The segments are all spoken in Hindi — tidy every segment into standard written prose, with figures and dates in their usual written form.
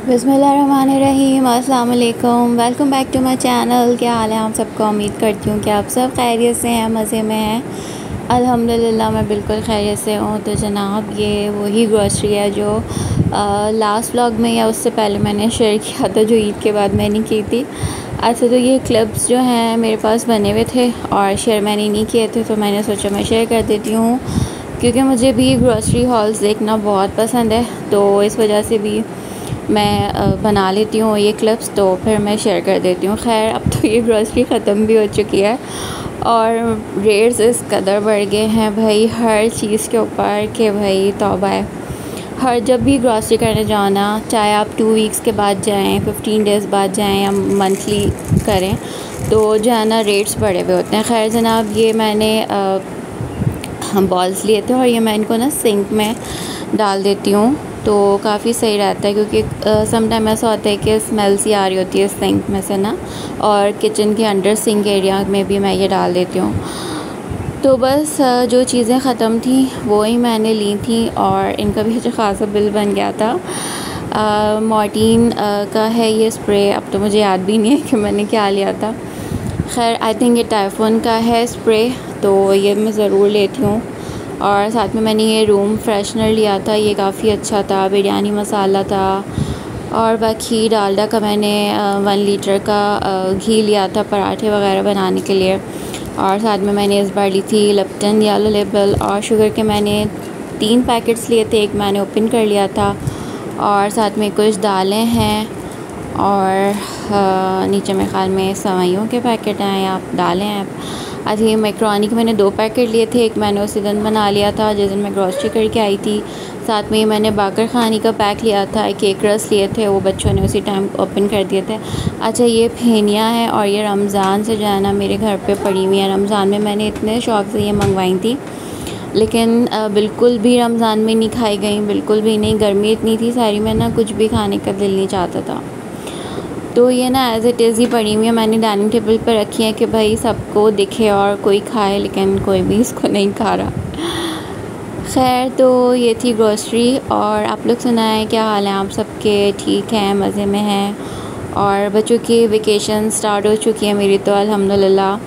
बिस्मिल्लाहिर्रहमानिर्रहीम, अस्सलाम वालेकुम। Welcome back to my channel. क्या हाल है आप सबका? उम्मीद करती हूँ कि आप सब खैरियत से हैं, मज़े में हैं। अल्हम्दुलिल्लाह मैं बिल्कुल खैरियत से हूँ। तो जनाब ये वही ग्रॉसरी है जो लास्ट व्लॉग में या उससे पहले मैंने शेयर किया था, जो ईद के बाद मैंने की थी। अच्छा, तो ये क्लिप्स जो हैं मेरे पास बने हुए थे और शेयर मैंने नहीं किए थे, तो मैंने सोचा मैं शेयर कर देती हूँ, क्योंकि मुझे भी ग्रॉसरी हॉल्स देखना बहुत पसंद है। तो इस वजह से भी मैं बना लेती हूँ ये क्लिप्स, तो फिर मैं शेयर कर देती हूँ। खैर, अब तो ये ग्रॉसरी ख़त्म भी हो चुकी है और रेट्स इस कदर बढ़ गए हैं भाई हर चीज़ के ऊपर कि भाई तौबा है। हर जब भी ग्रॉसरी करने जाना, चाहे आप 2 वीक्स के बाद जाएं, 15 डेज़ बाद जाएं या मंथली करें, तो जो है ना रेट्स बढ़े हुए होते हैं। खैर जनाब, ये मैंने हम बॉल्स लिए थे और ये मैं इनको ना सिंक में डाल देती हूँ, तो काफ़ी सही रहता है, क्योंकि सम टाइम ऐसा होता है कि स्मेल सी आ रही होती है सिंक में से ना, और किचन के अंडर सिंक एरिया में भी मैं ये डाल देती हूँ। तो बस जो चीज़ें ख़त्म थी वो ही मैंने ली थी और इनका भी अच्छा ख़ासा बिल बन गया था। मॉर्टीन का है ये स्प्रे, अब तो मुझे याद भी नहीं है कि मैंने क्या लिया था। खैर आई थिंक ये टाइफोन का है स्प्रे, तो ये मैं ज़रूर लेती हूँ। और साथ में मैंने ये रूम फ्रेशनर लिया था, ये काफ़ी अच्छा था। बिरयानी मसाला था और बाकी डालडा का मैंने 1 लीटर का घी लिया था पराठे वगैरह बनाने के लिए। और साथ में मैंने इस बार ली थी लिप्टन येलो लेबल, और शुगर के मैंने 3 पैकेट्स लिए थे, एक मैंने ओपन कर लिया था। और साथ में कुछ दालें हैं और नीचे मेरे ख़्याल में सेवइयों के पैकेट हैं या दालें हैं। अच्छा, ये मैक्रोनी के मैंने 2 पैकेट लिए थे, एक मैंने उसी दिन बना लिया था जिस दिन मैं ग्रॉसरी करके आई थी। साथ में ये मैंने बाकर ख़ानी का पैक लिया था, एक केक रस लिए थे, वो बच्चों ने उसी टाइम ओपन कर दिए थे। अच्छा, ये फेनिया है और ये रमज़ान से जो है ना मेरे घर पे पड़ी हुई है। रमज़ान में मैंने इतने शौक़ से ये मंगवाई थी, लेकिन बिल्कुल भी रमज़ान में नहीं खाई गई, बिल्कुल भी नहीं। गर्मी इतनी थी सारी में ना, कुछ भी खाने का दिल नहीं चाहता था। तो ये ना एज़ इट इज़ ही पड़ी हुई है, मैंने डाइनिंग टेबल पर रखी है कि भाई सबको दिखे और कोई खाए, लेकिन कोई भी इसको नहीं खा रहा। खैर, तो ये थी ग्रॉसरी। और आप लोग सुनाएं, क्या हाल है आप सबके? ठीक हैं, मज़े में हैं? और बच्चों की वेकेशन स्टार्ट हो चुकी है मेरी तो अल्हम्दुलिल्लाह,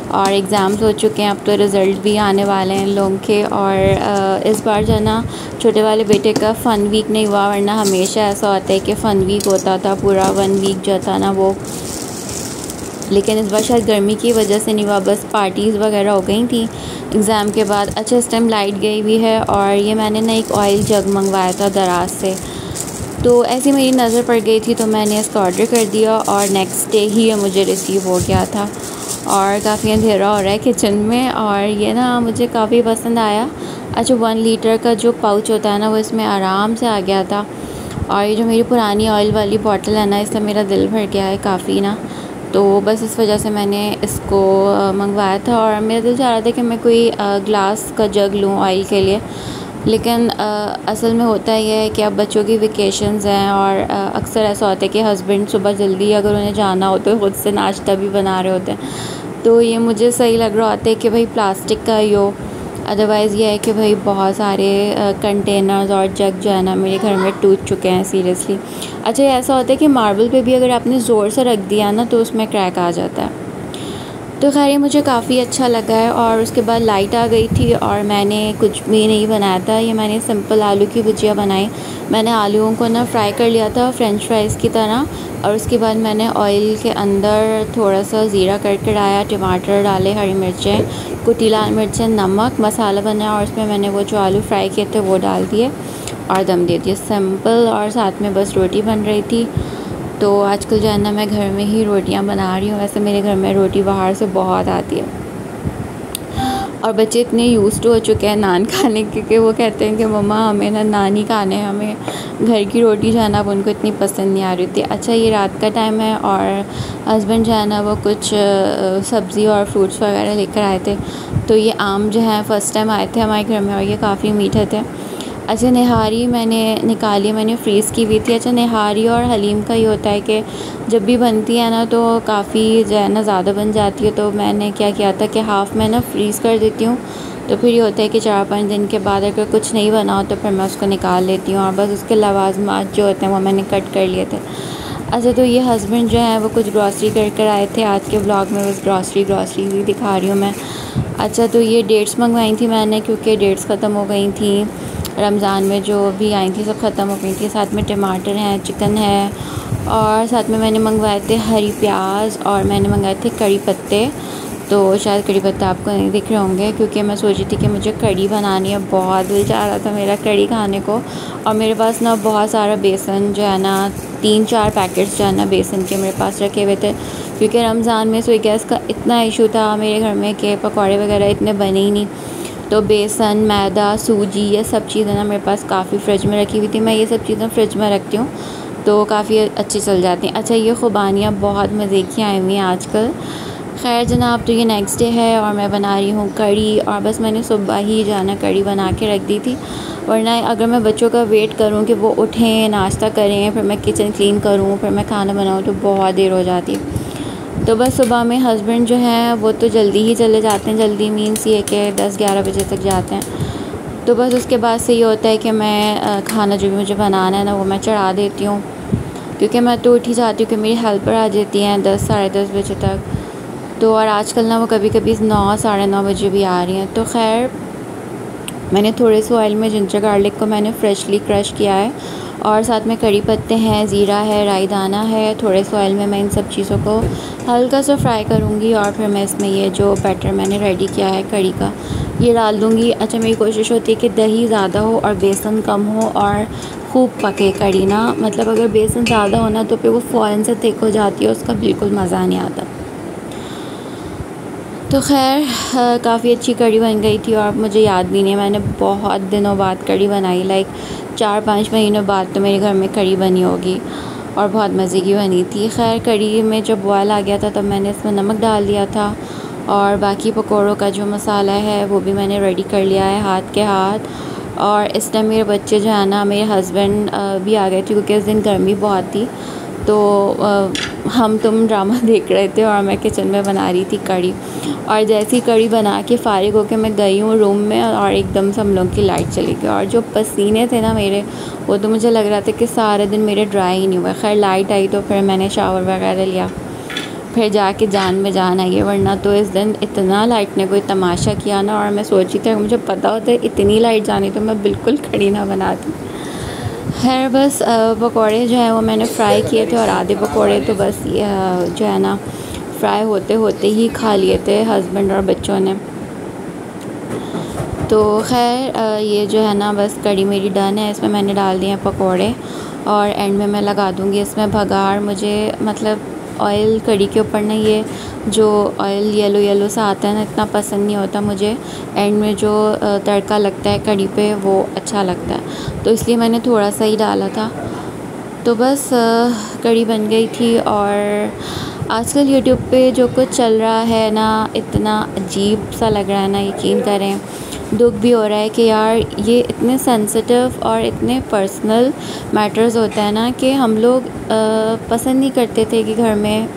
और एग्ज़ाम्स हो चुके हैं, अब तो रिज़ल्ट भी आने वाले हैं इन लोगों के। और इस बार जो है ना छोटे वाले बेटे का फ़न वीक नहीं हुआ, वरना हमेशा ऐसा होता है कि फ़न वीक होता था, पूरा 1 वीक जो था ना वो। लेकिन इस बार शायद गर्मी की वजह से नहीं हुआ, बस पार्टीज़ वगैरह हो गई थी एग्ज़ाम के बाद। अच्छा, इस टाइम लाइट गई हुई है। और ये मैंने ना एक ऑयल जग मंगवाया था दराज से, तो ऐसी मेरी नज़र पड़ गई थी तो मैंने इसका ऑर्डर कर दिया और नेक्स्ट डे ही ये मुझे रिसीव हो गया था। और काफ़ी अंधेरा हो रहा है किचन में, और ये ना मुझे काफ़ी पसंद आया। अच्छा, 1 लीटर का जो पाउच होता है ना वो इसमें आराम से आ गया था। और ये जो मेरी पुरानी ऑयल वाली बॉटल है ना, इससे मेरा दिल भर गया है काफ़ी ना, तो बस इस वजह से मैंने इसको मंगवाया था। और मेरा दिल चाह रहा था कि मैं कोई ग्लास का जग लूँ ऑयल के लिए, लेकिन असल में होता ये है कि अब बच्चों की वेकेशंस हैं और अक्सर ऐसा होता है कि हस्बैंड सुबह जल्दी अगर उन्हें जाना हो तो ख़ुद से नाश्ता भी बना रहे होते हैं, तो ये मुझे सही लग रहा होता है कि भाई प्लास्टिक का ही हो। अदरवाइज़ ये है कि भाई बहुत सारे कंटेनर्स और जग जो है ना मेरे घर में टूट चुके हैं सीरियसली। अच्छा, ये ऐसा होता है कि मार्बल पे भी अगर आपने ज़ोर से रख दिया ना तो उसमें क्रैक आ जाता है। तो खैर ये मुझे काफ़ी अच्छा लगा है। और उसके बाद लाइट आ गई थी और मैंने कुछ भी नहीं बनाया था, ये मैंने सिंपल आलू की भुजिया बनाई। मैंने आलूओं को ना फ्राई कर लिया था फ्रेंच फ्राइज़ की तरह, और उसके बाद मैंने ऑयल के अंदर थोड़ा सा ज़ीरा कड़कड़ाया, टमाटर डाले, हरी मिर्चें, कुटी लाल मिर्चें, नमक, मसाला बनाया, और उसमें मैंने वो जो आलू फ्राई किए थे वो डाल दिए और दम दे दिया सिंपल। और साथ में बस रोटी बन रही थी। तो आजकल जो है ना मैं घर में ही रोटियां बना रही हूँ, वैसे मेरे घर में रोटी बाहर से बहुत आती है। और बच्चे इतने यूज्ड हो चुके हैं नान खाने के कि वो कहते हैं कि मम्मा हमें ना नान ही खाने हैं, हमें घर की रोटी जो है ना अब उनको इतनी पसंद नहीं आ रही थी। अच्छा, ये रात का टाइम है और हस्बैंड जो है ना वो कुछ सब्ज़ी और फ्रूट्स वगैरह लेकर आए थे, तो ये आम जो है फ़र्स्ट टाइम आए थे हमारे घर में और ये काफ़ी मीठे थे। अच्छा, निहारी मैंने निकाली, मैंने फ्रीज़ की हुई थी। अच्छा, निहारी और हलीम का ये होता है कि जब भी बनती है ना तो काफ़ी जो है ना ज़्यादा बन जाती है, तो मैंने क्या किया था कि हाफ़ मैं ना फ्रीज़ कर देती हूँ तो फिर ये होता है कि 4-5 दिन के बाद अगर कुछ नहीं बना हो तो फिर मैं उसको निकाल लेती हूँ और बस उसके लवाज़मात जो होते हैं वो मैंने कट कर लिए थे। अच्छा, तो ये हस्बैंड जो है वो कुछ ग्रॉसरी कर आए थे। आज के व्लॉग में बस ग्रॉसरी ही दिखा रही हूँ मैं। अच्छा, तो ये डेट्स मंगवाई थी मैंने क्योंकि डेट्स ख़त्म हो गई थी रमज़ान में, जो भी आई थी सब ख़त्म हो गई थी। साथ में टमाटर हैं, चिकन है और साथ में मैंने मंगवाए थे हरी प्याज और मैंने मंगाए थे कड़ी पत्ते। तो शायद कड़ी पत्ता आपको नहीं दिख रहे होंगे क्योंकि मैं सोची थी कि मुझे कड़ी बनानी है, बहुत दिल चाह रहा था मेरा कड़ी खाने को। और मेरे पास ना बहुत सारा बेसन जो है ना 3-4 पैकेट्स जो है ना बेसन के मेरे पास रखे हुए थे क्योंकि रमज़ान में सोई गैस का इतना इशू था मेरे घर में कि पकौड़े वगैरह इतने बने ही नहीं। तो बेसन, मैदा, सूजी ये सब चीज़ें ना मेरे पास काफ़ी फ्रिज में रखी हुई थी। मैं ये सब चीज़ें फ्रिज में रखती हूँ तो काफ़ी अच्छी चल जाती हैं। अच्छा, ये खुबानियाँ बहुत मज़े की आई हुई हैं आजकल। खैर जनाब, तो ये नेक्स्ट डे है और मैं बना रही हूँ कड़ी और बस मैंने सुबह ही जाना कड़ी बना के रख दी थी, वरना अगर मैं बच्चों का वेट करूँ कि वो उठें, नाश्ता करें, फिर मैं किचन क्लीन करूँ, फिर मैं खाना बनाऊँ तो बहुत देर हो जाती है। तो बस सुबह में हस्बैंड जो हैं वो तो जल्दी ही चले जाते हैं, जल्दी मीन्स ये कि 10-11 बजे तक जाते हैं। तो बस उसके बाद से ये होता है कि मैं खाना जो भी मुझे बनाना है ना वो मैं चढ़ा देती हूँ क्योंकि मैं तो उठ ही जाती हूँ कि मेरी हेल्पर आ जाती हैं 10 साढ़े 10 बजे तक। तो और आजकल ना वो कभी कभी 9 साढ़े 9 बजे भी आ रही हैं। तो खैर मैंने थोड़े से ऑयल में जिंजर गार्लिक को मैंने फ्रेशली क्रश किया है और साथ में कड़ी पत्ते हैं, ज़ीरा है, राई दाना है। थोड़े से ऑयल में मैं इन सब चीज़ों को हल्का सा फ्राई करूँगी और फिर मैं इसमें ये जो बैटर मैंने रेडी किया है कड़ी का ये डाल दूँगी। अच्छा, मेरी कोशिश होती है कि दही ज़्यादा हो और बेसन कम हो और खूब पके कड़ी ना, मतलब अगर बेसन ज़्यादा हो ना तो फिर वो फ़ौरन से थिक हो जाती है, उसका बिल्कुल मज़ा नहीं आता। तो खैर काफ़ी अच्छी कड़ी बन गई थी और मुझे याद भी नहीं है, मैंने बहुत दिनों बाद कड़ी बनाई, लाइक 4-5 महीनों बाद तो मेरे घर में कड़ी बनी होगी और बहुत मज़े की बनी थी। खैर कड़ी में जब बॉयल आ गया था तब मैंने इसमें नमक डाल दिया था और बाकी पकौड़ों का जो मसाला है वो भी मैंने रेडी कर लिया है हाथ के हाथ। और इस टाइम मेरे बच्चे जो है ना, मेरे हस्बैंड भी आ गए थे क्योंकि उस दिन गर्मी बहुत थी। तो हम तुम ड्रामा देख रहे थे और मैं किचन में बना रही थी कड़ी। और जैसी कड़ी बना के फ़ारिग होकर मैं गई हूँ रूम में और एकदम से हम लोग की लाइट चली गई और जो पसीने थे ना मेरे, वो तो मुझे लग रहा था कि सारे दिन मेरे ड्राई ही नहीं हुआ। खैर लाइट आई तो फिर मैंने शावर वगैरह लिया, फिर जाके जान में जान आई है, वरना तो इस दिन इतना लाइट ने कोई तमाशा किया ना। और मैं सोची थी मुझे पता होता है इतनी लाइट जानी तो मैं बिल्कुल कड़ी ना बनाती। खैर बस पकौड़े जो है वो मैंने फ्राई किए थे और आधे पकौड़े तो बस जो है ना फ्राई होते होते ही खा लिए थे हस्बैंड और बच्चों ने। तो खैर ये जो है ना बस कड़ी मेरी डन है, इसमें मैंने डाल दिए हैं पकौड़े और एंड में मैं लगा दूँगी इसमें भगाड़। मुझे मतलब ऑयल कड़ी के ऊपर ना ये जो ऑयल येलो येलो सा आता है ना इतना पसंद नहीं होता मुझे। एंड में जो तड़का लगता है कड़ी पे वो अच्छा लगता है, तो इसलिए मैंने थोड़ा सा ही डाला था। तो बस कड़ी बन गई थी। और आजकल यूट्यूब पे जो कुछ चल रहा है ना इतना अजीब सा लग रहा है ना, यकीन करें दुख भी हो रहा है कि यार ये इतने सेंसिटिव और इतने पर्सनल मैटर्स होते हैं ना कि हम लोग पसंद नहीं करते थे कि घर में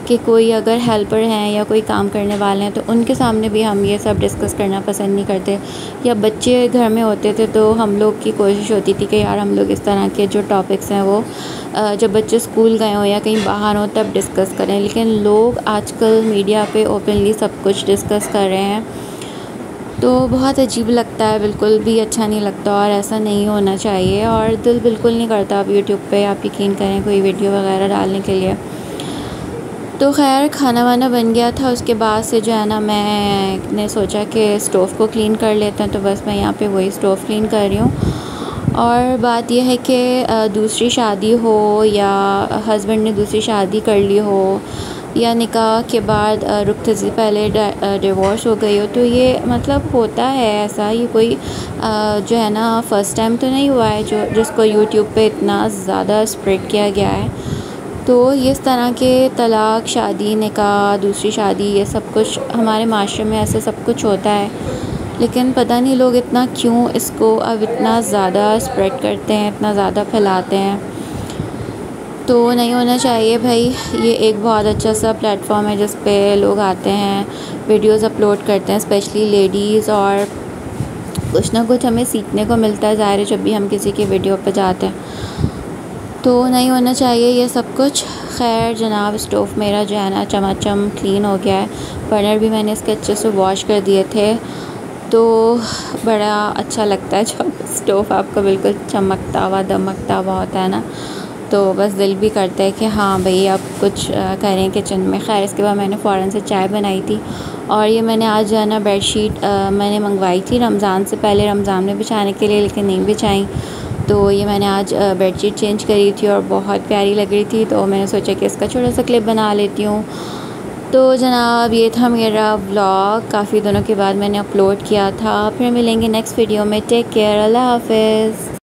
कि कोई अगर हेल्पर हैं या कोई काम करने वाले हैं तो उनके सामने भी हम ये सब डिस्कस करना पसंद नहीं करते। या बच्चे घर में होते थे तो हम लोग की कोशिश होती थी कि यार हम लोग इस तरह के जो टॉपिक्स हैं वो जब बच्चे स्कूल गए हों या कहीं बाहर हों तब डिस्कस करें। लेकिन लोग आजकल मीडिया पे ओपनली सब कुछ डिस्कस कर रहे हैं, तो बहुत अजीब लगता है, बिल्कुल भी अच्छा नहीं लगता और ऐसा नहीं होना चाहिए। और दिल बिल्कुल नहीं करता अब यूट्यूब पे आप यकीन करें कोई वीडियो वगैरह डालने के लिए। तो खैर खाना वाना बन गया था, उसके बाद से जो है ना मैंने सोचा कि स्टोव को क्लीन कर लेते हैं, तो बस मैं यहाँ पे वही स्टोव क्लीन कर रही हूँ। और बात यह है कि दूसरी शादी हो या हस्बैंड ने दूसरी शादी कर ली हो या निकाह के बाद रुखसती से पहले डिवोर्स हो गई हो, तो ये मतलब होता है ऐसा। ये कोई जो है ना फ़र्स्ट टाइम तो नहीं हुआ है जो जिसको यूट्यूब पे इतना ज़्यादा स्प्रेड किया गया है। तो ये इस तरह के तलाक, शादी, निकाह, दूसरी शादी, ये सब कुछ हमारे माशरे में ऐसे सब कुछ होता है, लेकिन पता नहीं लोग इतना क्यों इसको अब इतना ज़्यादा स्प्रेड करते हैं, इतना ज़्यादा फैलाते हैं। तो नहीं होना चाहिए भाई। ये एक बहुत अच्छा सा प्लेटफॉर्म है जिस पे लोग आते हैं, वीडियोस अपलोड करते हैं, स्पेशली लेडीज़, और कुछ ना कुछ हमें सीखने को मिलता है ज़ाहिर है जब भी हम किसी की वीडियो पे जाते हैं। तो नहीं होना चाहिए ये सब कुछ। खैर जनाब, स्टोव मेरा जो है ना चमाचम क्लीन हो गया है। बर्नर भी मैंने इसके अच्छे से वॉश कर दिए थे। तो बड़ा अच्छा लगता है जब स्टोव आपको बिल्कुल चमकता हुआ दमकता हुआ होता है ना, तो बस दिल भी करता है कि हाँ भाई अब कुछ करें किचन में। खैर इसके बाद मैंने फ़ौरन से चाय बनाई थी। और ये मैंने आज जो है ना बेडशीट मैंने मंगवाई थी रमज़ान से पहले, रमज़ान में बिछाने के लिए, लेकिन नहीं बिछाई। तो ये मैंने आज बेडशीट चेंज करी थी और बहुत प्यारी लग रही थी, तो मैंने सोचा कि इसका छोटा सा क्लिप बना लेती हूँ। तो जनाब ये था मेरा व्लॉग, काफ़ी दिनों के बाद मैंने अपलोड किया था। फिर मिलेंगे नेक्स्ट वीडियो में। टेक केयर, अल्लाह हाफ़िज़।